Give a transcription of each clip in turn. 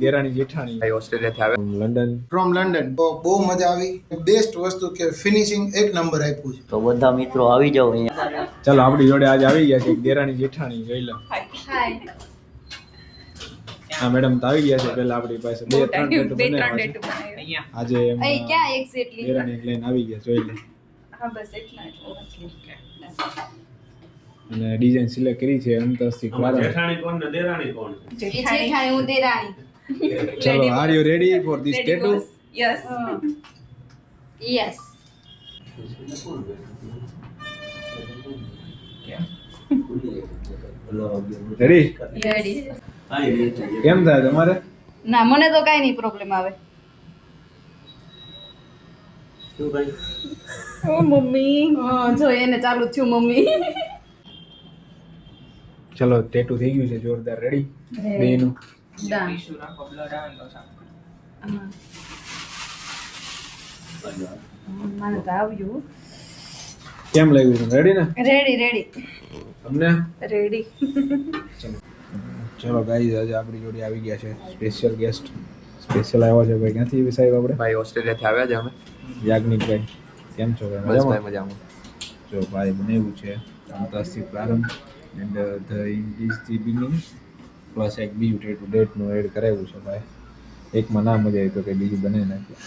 દેરાણી જેઠાણી ભાઈ ઓસ્ટ્રેલિયાથી આવે લંડન ફ્રોમ લંડન. તો બહુ મજા આવી. બેસ્ટ વસ્તુ કે ફિનિશિંગ એક નંબર આપ્યું છે. તો બધા મિત્રો આવી જાઓ અહીંયા. ચાલો આપણી જોડે આજે આવી ગયા છે એક દેરાણી જેઠાણી જોઈ લો. હા મેડમ તો આવી ગયા છે. પહેલા આપણી પાસે બે ત્રણ ડેટ બનાવ્યા આજે ક્યાં એક્ઝેક્ટલી દેરાણી લઈને આવી ગયા જોઈ લે. હા બસ એટલા અને ડિઝાઇન સિલેક્ટ કરી છે અંતરથી પ્રારંભ. જેઠાણી કોણ ને દેરાણી કોણ? જેઠાણી હું દેરાણી. ચલો are you ready for this tattoo? Yes yes. Ready? Ready. કેમ થાય તમારે? ના મને તો કાઈ નહીં પ્રોબ્લેમ આવે. ઓ મમ્મી જો એને ચાલુ થયું મમ્મી. ચલો ટેટુ થઈ ગયું છે જોરદાર. રેડી બેનું? ડન. મને તો આવ્યું. કેમ લાગ્યું તમને? રેડી ને? રેડી રેડી તમને? રેડી. ચલો ગાઈઝ આજે આપણી જોડે આવી ગયા છે સ્પેશિયલ ગેસ્ટ. સ્પેશિયલ આવ્યા છે ભાઈ. ક્યાંથી સાહેબ આપણે? ભાઈ ઓસ્ટ્રેલિયાથી આવ્યા છે અમે. યાજ્ઞિકભાઈ કેમ છો ભાઈ? બસ મજામાં? ભાઈ મજામાં. જો ભાઈ બનાવ્યું છે અંતરથી પ્રારંભ and the is the beginning plus એક બીજું ટેટુ ડેટનું એડ કરાવ્યું છે ભાઈ. એકમાં ના મજા આવી તો કે બીજું બનાવી નાખ્યું.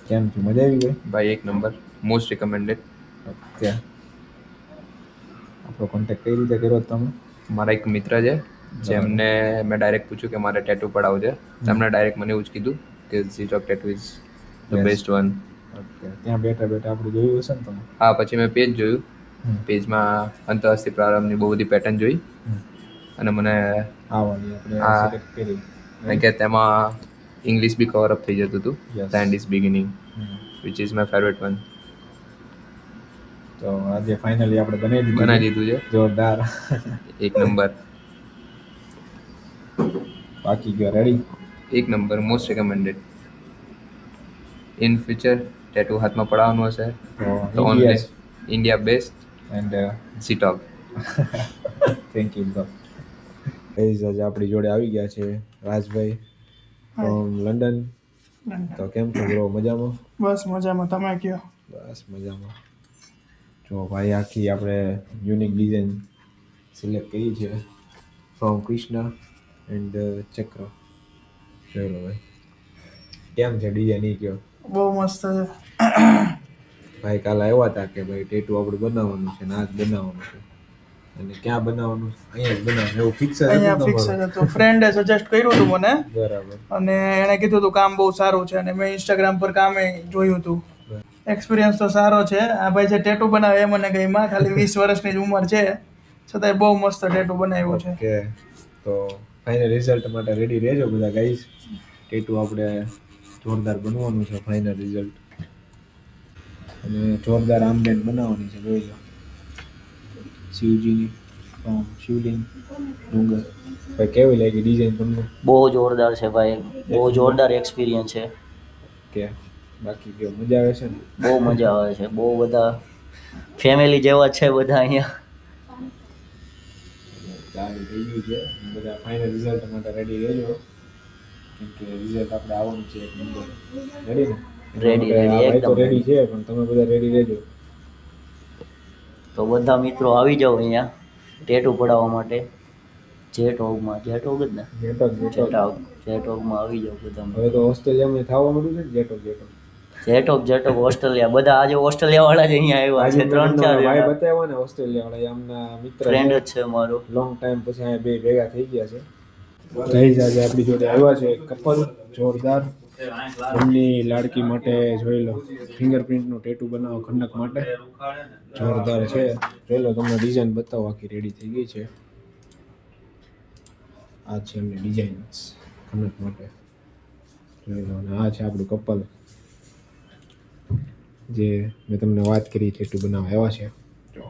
કેમ છું? મજા આવી ગઈ ભાઈ એક નંબર, મોસ્ટ રિકમેન્ડેડ. ઓકે. આપણો કોન્ટેક્ટ કઈ રીતે કર્યો તમે? મારા એક મિત્ર છે જેમને મેં ડાયરેક્ટ પૂછ્યું કે મારે ટેટુ પડાવવું છે. તેમણે ડાયરેક્ટ મને એવું જ કીધું કે ઝીટોક tattoo is the Yes. Best one. Okay. ત્યાં બેઠા બેઠા આપણે જોયું હશે ને તમે? હા પછી મેં પેજ જોયું. પેજમાં અંતરરાષ્ટ્રીય પ્રારંભની બહુ બધી પેટર્ન જોઈ અને મને આવવાની આપણે હા. સિલેક્ટ કરી. કારણ કે તેમાં ઇંગ્લિશ બી કવર અપ થઈ જતું હતું. Yes. The and is beginning which is my favourite one. તો આજે ફાઇનલી આપણે બનાવી બનાવી દીધું છે જોરદાર. એક નંબર. બાકી ગયો રેડી? એક નંબર, most recommended. In future tattoo હાથમાં પડાવવાનું હશે તો ઓનલી ઇન્ડિયા બેસ્ટ એન્ડ ઝીટોક. Thank you bro. ગાઈઝ આજે આપણી જોડે આવી ગયા છે રાજભાઈ ફ્રોમ લંડન. તો કેમ છો બ્રો? મજામાં? બસ મજામાં. તમે કયો? બસ મજામાં. જો ભાઈ આખી આપણે યુનિક ડિઝાઇન સિલેક્ટ કરી છે ફ્રોમ કૃષ્ણ એન્ડ ચક્ર. ચલો ભાઈ કેમ છે ડિઝાઇન એ કયો? બહુ મસ્ત છે. ભાઈ કાલે આવ્યા હતા કે ભાઈ ટેટુ આપણે બનાવવાનું છે ને આજ બનાવવાનું છે અને ક્યાં બનાવવાનું? અહીંયા જ બનાવવાનું એવું ફિક્સ જ અહીંયા હતું ફિક્સ તમારું? જ હતું. ફ્રેન્ડે સજેસ્ટ કર્યું હતું મને બરાબર. અને એણે કીધું હતું કામ બહુ સારું છે અને મેં ઇન્સ્ટાગ્રામ પર કામે જોયું હતું. એક્સપિરિયન્સ તો સારો છે. આ ભાઈ જે ટેટુ બનાવે એ મને ગઈમાં. ખાલી 20 વર્ષની જ ઉંમર છે છતાંય બહુ મસ્ત ટેટુ બનાવ્યો છે. ઓકે. તો ફાઇનલ રિઝલ્ટ માટે રેડી રહેજો બધા ગાઈસ. ટેટુ આપણે જોરદાર બનવાનું છે ફાઇનલ રિઝલ્ટ. અને જોરદાર આમલેન બનાવવાની છે જોઈ લો. શિવજીની શિવલિંગ ડુંગર. ભાઈ કેવી લાગી ડિઝાઇન તમને? બહુ જોરદાર છે ભાઈ. બહુ જોરદાર એક્સપિરિયન્સ છે. કે બાકી કેવો મજા આવે છે ને? બહુ મજા આવે છે. બહુ બધા ફેમિલી જેવા જ છે બધા અહીંયા. ચાલુ થઈ ગયું છે. બધા ફાઇનલ રિઝલ્ટ માટે રેડી રહેજો કેમ કે રિઝલ્ટ આપણે આવવાનું છે એક નંબર. રેડી ને? રેડી રેડી ભાઈ તો એકદમ રેડી છે પણ તમે બધા રેડી રહેજો. તો બધા મિત્રો આવી જાઓ અહીંયા ટેટુ પડાવવા માટે. જેટોગમાં જેટોગ જ ને? જેટોગમાં આવી જાઓ બધા. હવે તો ઓસ્ટ્રેલિયામાં થવા મળ્યું છે ને જેટોગ ઓસ્ટ્રેલિયા બધા આજે ઓસ્ટ્રેલિયા વાળા જ અહીંયા આવ્યા છે. 3-4 ભાઈ બતાવ્યા ને ઓસ્ટ્રેલિયા વાળા એમના મિત્ર ફ્રેન્ડ જ છે મારો. લોંગ ટાઈમ પછી અહીંયા બે ભેગા થઈ ગયા છે. ગાઈઝ આજે આપણી જોડે આવ્યા છે કપલ જોરદાર. એમની લાડકી માટે જોઈ લો ફિંગરપ્રિન્ટનું ટેટુ બનાવો ખંડક માટે. જોરદાર છે. જોઈ લો તમને ડિઝાઇન બતાવો આખી રેડી થઈ ગઈ છે. આ છે એમની ડિઝાઇન્સ ખંડક માટે જોઈ લો. અને આ છે આપણું કપલ જે મેં તમને વાત કરી ટેટુ બનાવવા આવ્યા છે. જો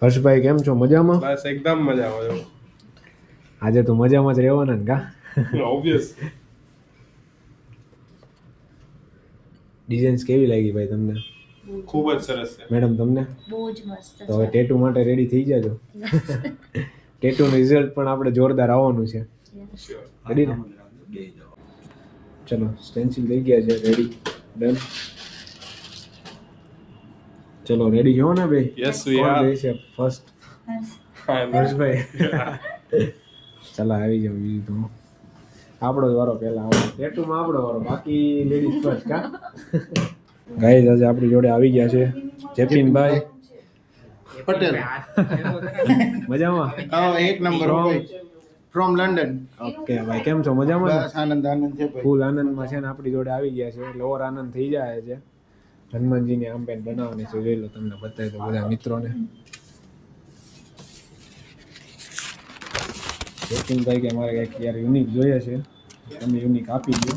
હર્ષભાઈ કેમ છો? મજામાં? બસ એકદમ મજા આવે. આજે તો મજામાં જ રહેવાના ને કા? ઓબ્વિયસ. ડિઝાઇન્સ કેવી લાગી ભાઈ તમને? ખૂબ જ સરસ છે મેડમ તમને? બહુ જ મસ્ત તો હવે ટેટુ માટે રેડી થઈ જાજો. ટેટુનું રિઝલ્ટ પણ આપણે જોરદાર આવવાનું છે. રેડી ને? ચલો સ્ટેન્સિલ થઈ ગયા છે, રેડી, ડન. ચલો રેડી છો ને ભાઈ? Yes, we કોણ are. રહેશે ફર્સ્ટ? હર્ષભાઈ. ચાલો આવી જાવ બીજું તો આપણો જ વારો પહેલા આવો. ટેટુમાં આપણો વારો, બાકી લેડીઝ ફર્સ્ટ. કા ગાઈઝ આજે આપણી જોડે આવી ગયા છે જેપિનભાઈ પટેલ. મજામાં? હા, એક નંબર ભાઈ. From London. ઓકે ભાઈ, કેમ છો? મજામાં? બસ આનંદ છે ભાઈ. ફૂલ આનંદમાં છે ને આપણી જોડે આવી ગયા છે એટલે ઓર આનંદ થઈ જાય છે. હનુમાનજીની આમપેન બનાવવાની છે, જોઈ લો, તમને બતાવી દો બધા મિત્રોને. જેપિનભાઈ કે અમારે કંઈક યાર યુનિક જોઈએ છે, તમે યુનિક આપી દો.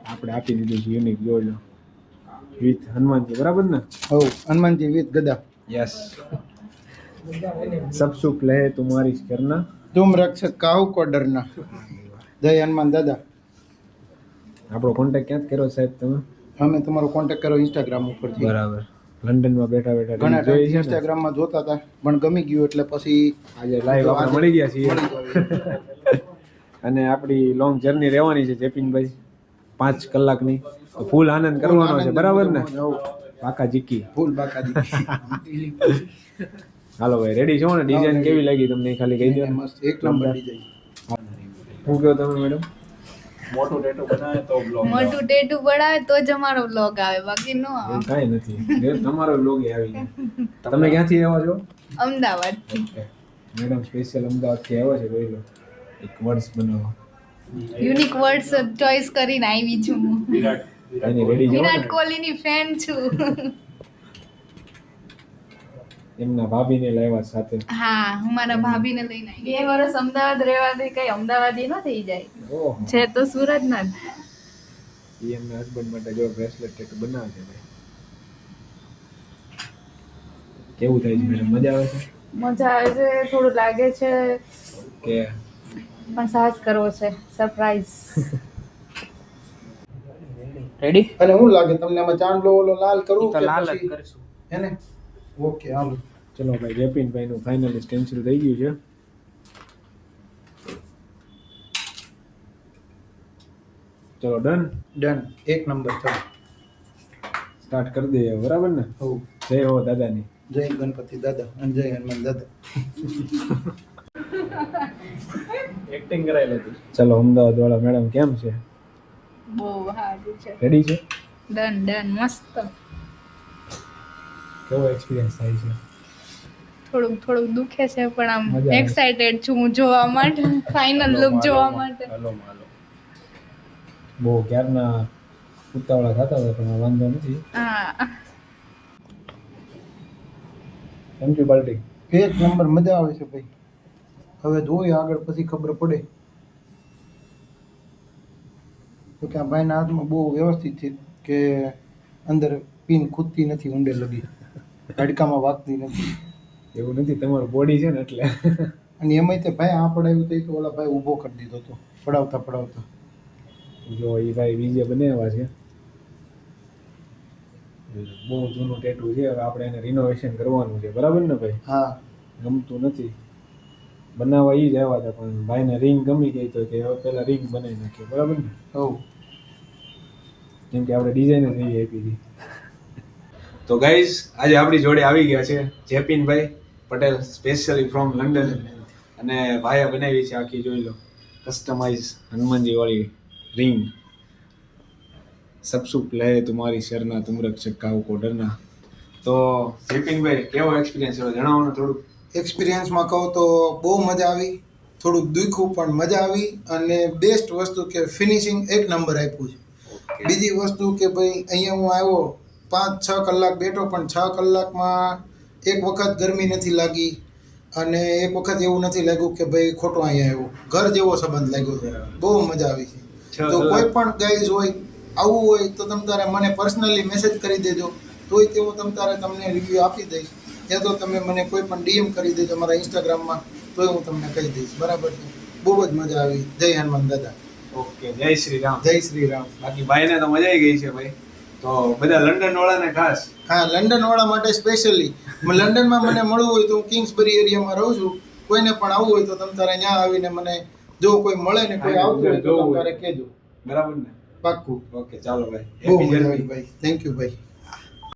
આપણે આપી દીધું છે યુનિક, જોઈ લો, વિથ હનુમાનજી, બરાબર ને? હો, હનુમાનજી વિથ ગદા. यस सब सुख लहे तुम्हारी करना तुम रक्षक काहू को डरना. જય હનુમાન દાદા. આપણો કોન્ટેક્ટ ક્યાં કર્યો સાહેબ તમે? અમે તમારો કોન્ટેક્ટ કર્યો ઇન્સ્ટાગ્રામ ઉપરથી. બરાબર. લંડનમાં બેઠા બેઠા ઘણા જોઈ છે ને? ઇન્સ્ટાગ્રામમાં જોતા હતા પણ ગમી ગયું એટલે પછી આજે લાઈવ આપણે મળી ગયા છીએ મળી ગયા. અને આપણી લોંગ જર્ની રહેવાની છે જેપિનભાઈ, 5 કલાકની. તો ફૂલ આનંદ કરવાનો છે, બરાબર ને? હો, પાકા જીકી. ફૂલ બાકાજી. હાલો ભાઈ, રેડી છો ને? ડિઝાઇન કેવી લાગી તમને ખાલી કહી દો ને. મસ્ત એક નંબર ડિઝાઇન. શું કહો તમે મેડમ? મોટું ટેટુ બનાવે તો બ્લોગ મોટું ટેટુ પડાવે તો જ અમારો વ્લોગ આવે, બાકી નો આવે. એવું કાંઈ નથી, તમારો બ્લોગ આવી જાય. તમે ક્યાંથી આવ્યા છો? અમદાવાદ. ઓકે, મેડમ સ્પેશિયલ અમદાવાદથી આવ્યા છે, જોઈ લો, એક વર્ડ્સ બનાવવા. યુનિક વર્ડ્સ ચોઈસ કરીને આવી છું હું. એની રેડી જાઓ વિરાટ ને? કોહલીની ફેન છું. એમના ભાભીને લાવ્યા સાથે. હા, હું મારા ભાભીને લઈને આવી. 2 વર્ષ અમદાવાદ રહેવાથી કઈ અમદાવાદી ન થઈ જાય, ઓહો, છે તો સુરતના જ. ઈ એમના હસબન્ડ માટે જો બ્રેસલેટ ટેટુ બનાવે છે ભાઈ. કેવું થાય છે મેડમ? મજા આવે છે? મજા આવે છે, થોડું લાગે છે કે પણ સાહસ કરવો છે, સરપ્રાઈઝ. રેડી? અને શું લાગે તમને આમાં ચાંદલો ઓલો લાલ કરું તો કે લાલ જ પછી કરશું. હે ને? ઓકે હાલો. ચલો ભાઈ, જેપિનભાઈનું ફાઇનલી સ્ટેન્સિલ થઈ ગયું છે. ચલો ડન, ડન. એક નંબર. ચલો સ્ટાર્ટ કરી દઈએ, બરાબર ને? હો, જય હો દાદાની. જય ગણપતિ દાદા અને જય હનુમાન દાદા. એક્ટિંગ કરાયેલી હતી. ચલો અમદાવાદ વાળા મેડમ કેમ છે? બહુ સારું છે. રેડી છે? ડન ડન, મસ્ત. કેવો એક્સપિરિયન્સ થાય છે? થોડુંક થોડુંક દુખે છે પણ આમ મજા આવે. એક્સાઇટેડ છું હું જોવા માટે, ફાઇનલ લુક જોવા માટે. બહુ ક્યારના ઉતાવળા થતા હતા પણ વાંધો નથી. હા, થેન્ક યુ પાર્ટી. એક નંબર, મજા આવે છે ભાઈ. હવે જોઈએ આગળ પછી ખબર પડે. તો કે આ ભાઈના હાથમાં બહુ વ્યવસ્થિત છે કે અંદર પિન ખૂદતી નથી, ઊંડે લગી હાડકામાં વાગતી નથી. એવું નથી, તમારું બોડી છે ને એટલે. અને એમાંય તે ભાઈ આ પડાવ્યું તો ઓલા ભાઈ ઊભો કરી દીધો હતો પડાવતા પડાવતા. જો એ ભાઈ બીજે બનાવ્યા છે, બહુ જૂનું ટેટુ છે. હવે આપણે એને રિનોવેશન કરવાનું છે, બરાબર ને ભાઈ? હા, ગમતું નથી, બનાવવા ઈ જ આવ્યા હતા પણ ભાઈને રિંગ ગમી ગઈ તો કે હવે પહેલા રિંગ બનાવી નાખીએ, બરાબર ને? હો. કેમ કે આપણે ડિઝાઇન જ એવી આપી હતી. તો ગાઈઝ આજે આપણી જોડે આવી ગયા છે જેપિનભાઈ પટેલ, સ્પેશિયલી ફ્રોમ લંડન. અને ભાઈએ બનાવી છે આખી, જોઈ લો, કસ્ટમાઇઝ હનુમાનજી વાળી રિંગ. સબ સુખ લહે તુમારી શરના, તુમ રક્ષક કાહુ કો ડરના. તો જેપિનભાઈ કેવો એક્સપિરિયન્સ રહ્યો જણાવો ને થોડુંક. એક્સપિરિયન્સમાં કહું તો બહુ મજા આવી, થોડુંક દુખ્યું પણ મજા આવી. અને બેસ્ટ વસ્તુ કે ફિનિશિંગ એક નંબર આપ્યું છે. બીજી વસ્તુ કે ભાઈ અહીંયા હું આવ્યો 5-6 કલાક બેઠો પણ 6 કલાકમાં એક વખત ગરમી નથી લાગી અને એક વખત એવું નથી લાગ્યું કે ભાઈ ખોટો અહીંયા આવ્યો. ઘર જેવો સંબંધ લાગ્યો છે. બહુ મજા આવી છે. તો કોઈ પણ ગાઈઝ હોય આવવું હોય તો તમ તારે મને પર્સનલી મેસેજ કરી દેજો, તોય તે હું તમને રિવ્યૂ આપી દઈશ. યા તો તમે મને કોઈ પણ ડીએમ કરી દેજો મારા ઇન્સ્ટાગ્રામમાં, તોય હું તમને કહી દઈશ. બરાબર છે? બહુ જ મજા આવી. જય હનુમાન દાદા. ઓકે, જય શ્રી રામ. જય શ્રી રામ. બાકી ભાઈને તો મજા આવી ગઈ છે ભાઈ. તો બધા લંડન વાળાને ખાસ. હા, લંડન વાળા માટે સ્પેશિયલી લંડનમાં મને મળવું હોય તો હું કિંગ્સબરી એરિયામાં રહું છું, કોઈને પણ આવવું હોય તો તમે તારે અહીંયા આવીને મને જો કોઈ મળે ને કોઈ આવતું હોય તો તમે તારે કહેજો. બરાબર ને? પાક્કું. ઓકે ચાલો ભાઈ. બહુ મજા આવી ભાઈ. થેન્ક યુ ભાઈ.